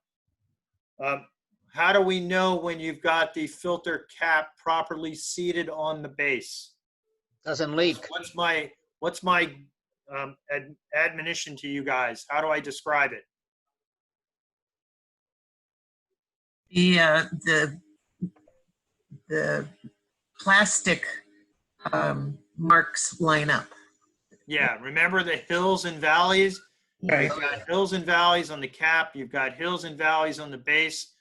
How do we know when you've got the filter cap properly seated on the base? Doesn't leak. What's my admonition to you guys? How do I describe it? The plastic marks line up. Yeah, remember the hills and valleys? Right. You've got hills and valleys on the cap. You've got hills and valleys on the base.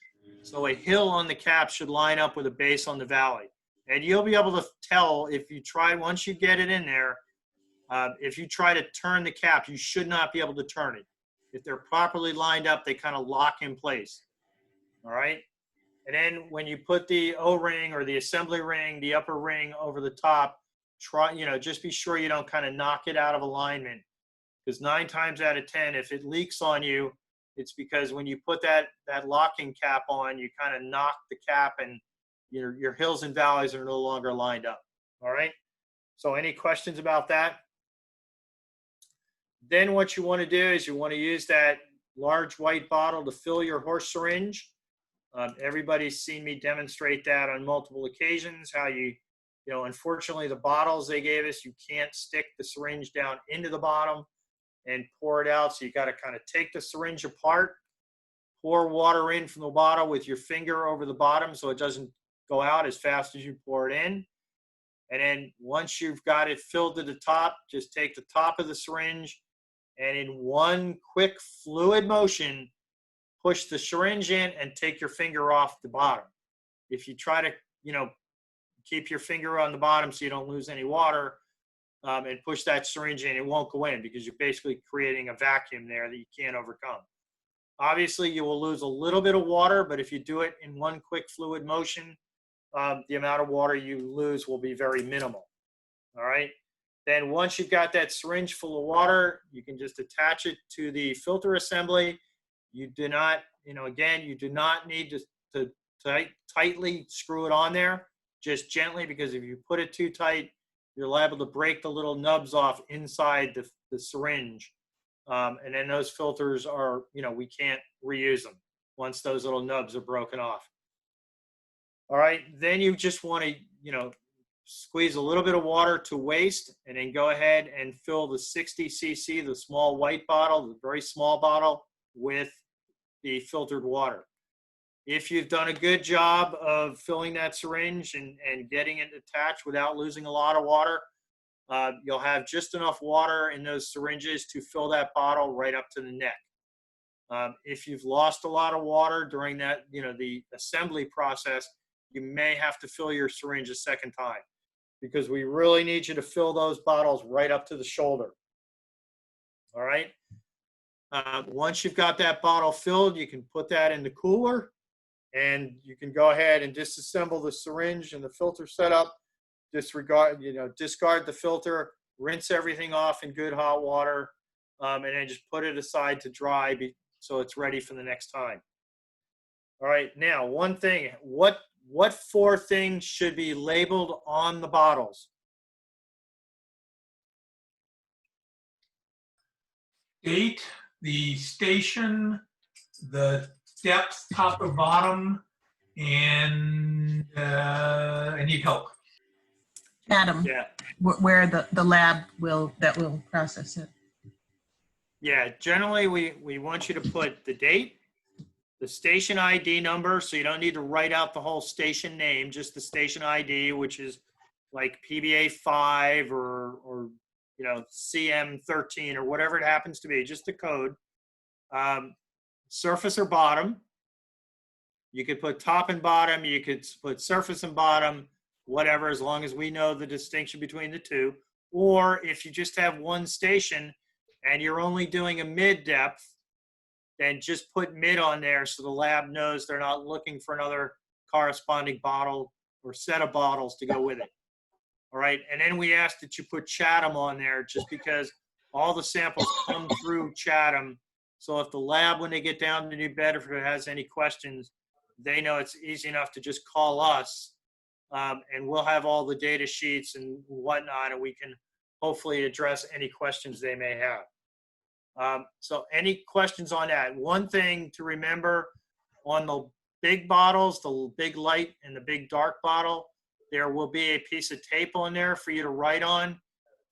So a hill on the cap should line up with a base on the valley. And you'll be able to tell if you try, once you get it in there, if you try to turn the cap, you should not be able to turn it. If they're properly lined up, they kind of lock in place. All right. And then when you put the O-ring or the assembly ring, the upper ring over the top, just be sure you don't kind of knock it out of alignment. Because 9 times out of 10, if it leaks on you, it's because when you put that locking cap on, you kind of knock the cap and your hills and valleys are no longer lined up. All right. So any questions about that? Then what you want to do is you want to use that large white bottle to fill your horse syringe. Everybody's seen me demonstrate that on multiple occasions, how unfortunately the bottles they gave us, you can't stick the syringe down into the bottom and pour it out. So you got to kind of take the syringe apart, pour water in from the bottle with your finger over the bottom so it doesn't go out as fast as you pour it in. And then once you've got it filled to the top, just take the top of the syringe and in one quick fluid motion, push the syringe in and take your finger off the bottom. If you try to, keep your finger on the bottom so you don't lose any water and push that syringe in, it won't go in because you're basically creating a vacuum there that you can't overcome. Obviously, you will lose a little bit of water, but if you do it in one quick fluid motion, the amount of water you lose will be very minimal. All right. Then once you've got that syringe full of water, you can just attach it to the filter assembly. You do not, you do not need to tightly screw it on there, just gently, because if you put it too tight, you're liable to break the little nubs off inside the syringe. And then those filters are, we can't reuse them once those little nubs are broken off. All right, then you just want to, squeeze a little bit of water to waste and then go ahead and fill the 60 cc, the small white bottle, the very small bottle, with the filtered water. If you've done a good job of filling that syringe and getting it attached without losing a lot of water, you'll have just enough water in those syringes to fill that bottle right up to the neck. If you've lost a lot of water during that, the assembly process, you may have to fill your syringe a second time because we really need you to fill those bottles right up to the shoulder. All right. Once you've got that bottle filled, you can put that in the cooler and you can go ahead and disassemble the syringe and the filter setup, discard the filter, rinse everything off in good hot water, and then just put it aside to dry so it's ready for the next time. All right, now one thing, what 4 things should be labeled on the bottles? Date, the station, the depth, top or bottom, and I need help. Adam, Yeah, where the lab will process it. yeah. Generally, we want you to put the date, the station ID number, so you don't need to write out the whole station name, just the station ID, which is like PBA 5 or CM 13 or whatever it happens to be, just the code. Surface or bottom. You could put top and bottom. You could put surface and bottom, whatever, as long as we know the distinction between the two. Or if you just have one station and you're only doing a mid depth, then just put mid on there so the lab knows they're not looking for another corresponding bottle or set of bottles to go with it. All right. And then we ask that you put Chatham on there just because all the samples come through Chatham. So if the lab, when they get down to New Bedford, has any questions, they know it's easy enough to just call us, and we'll have all the data sheets and whatnot, and we can hopefully address any questions they may have. So any questions on that? One thing to remember on the big bottles, the big light and the big dark bottle, there will be a piece of tape on there for you to write on.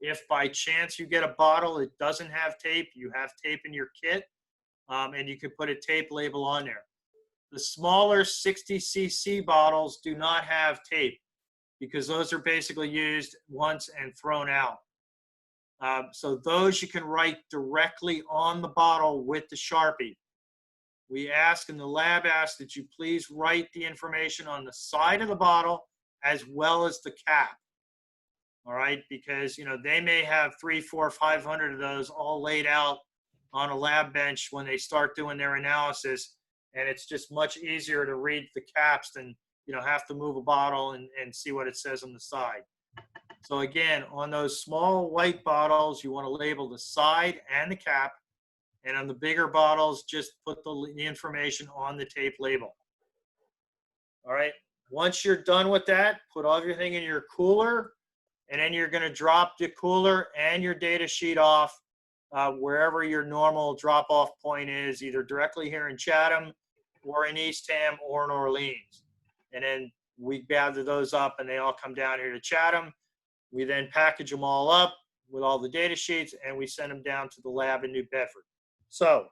If by chance you get a bottle that doesn't have tape, you have tape in your kit, and you can put a tape label on there. The smaller 60 cc bottles do not have tape because those are basically used once and thrown out. So those you can write directly on the bottle with the Sharpie. We ask, and the lab asks, that you please write the information on the side of the bottle as well as the cap. All right, because they may have 300, 400, 500 of those all laid out on a lab bench when they start doing their analysis, and it's just much easier to read the caps than have to move a bottle and see what it says on the side. So again, on those small white bottles, you want to label the side and the cap, and on the bigger bottles, just put the information on the tape label. All right, once you're done with that, put everything in your cooler, and then you're going to drop the cooler and your data sheet off wherever your normal drop-off point is, either directly here in Chatham or in Eastham or in Orleans. And then we gather those up and they all come down here to Chatham. We then package them all up with all the data sheets and we send them down to the lab in New Bedford. So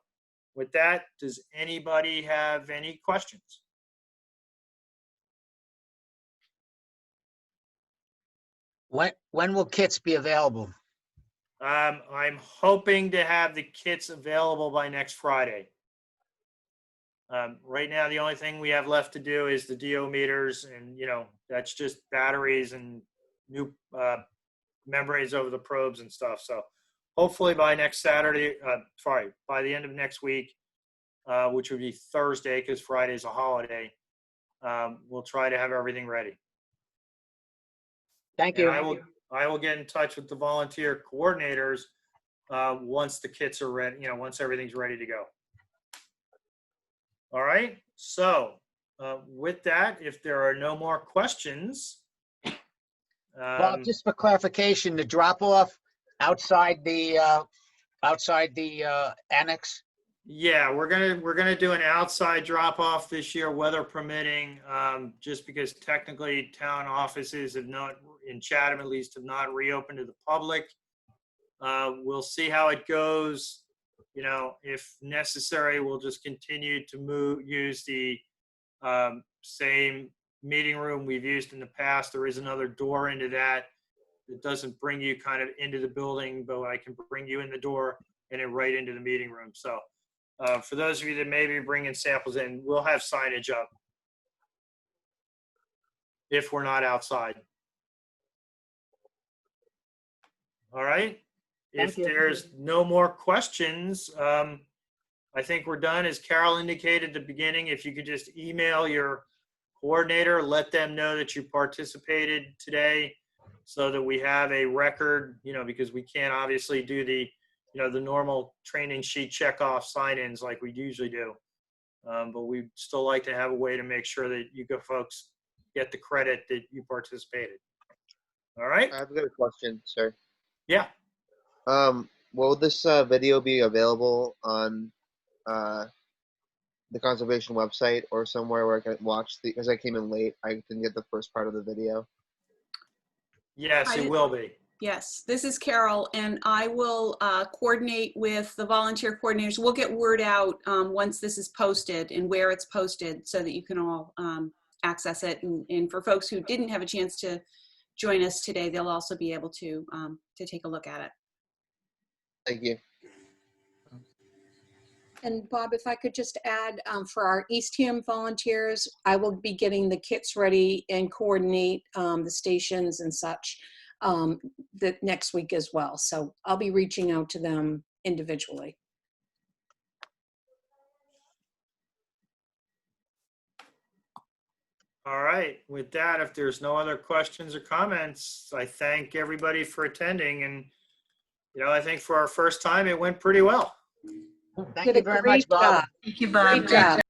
with that, does anybody have any questions? When will kits be available? I'm hoping to have the kits available by next Friday. Right now, the only thing we have left to do is the DO meters, and that's just batteries and new membranes over the probes and stuff. So hopefully by next Saturday, by the end of next week, which would be Thursday because Friday is a holiday, we'll try to have everything ready. Thank you. And I will get in touch with the volunteer coordinators once the kits are ready, once everything's ready to go. All right. So with that, if there are no more questions. Well, just for clarification, the drop off outside the annex. Yeah, we're gonna do an outside drop off this year, weather permitting, just because technically town offices have not, in Chatham at least, have not reopened to the public. We'll see how it goes. If necessary, we'll just continue to use the same meeting room we've used in the past. There is another door into that. It doesn't bring you kind of into the building, but I can bring you in the door and then right into the meeting room. So for those of you that may be bringing samples in, we'll have signage up if we're not outside. All right. If there's no more questions, I think we're done. As Carol indicated at the beginning, if you could just email your coordinator, let them know that you participated today so that we have a record, because we can't obviously do the the normal training sheet checkoff sign-ins like we usually do. But we'd still like to have a way to make sure that you folks get the credit that you participated. All right? I've got a question, sir. Yeah. Will this video be available on the conservation website or somewhere where I can watch because I came in late, I didn't get the first part of the video. Yes, it will be. Yes, this is Carol, and I will coordinate with the volunteer coordinators. We'll get word out once this is posted and where it's posted so that you can all access it. And for folks who didn't have a chance to join us today, they'll also be able to take a look at it. Thank you. And Bob, if I could just add, for our Eastham volunteers, I will be getting the kits ready and coordinate the stations and such the next week as well. So I'll be reaching out to them individually. All right. With that, if there's no other questions or comments, I thank everybody for attending. And, I think for our first time, it went pretty well. Thank you very much, Bob. Thank you, Bob. Great job.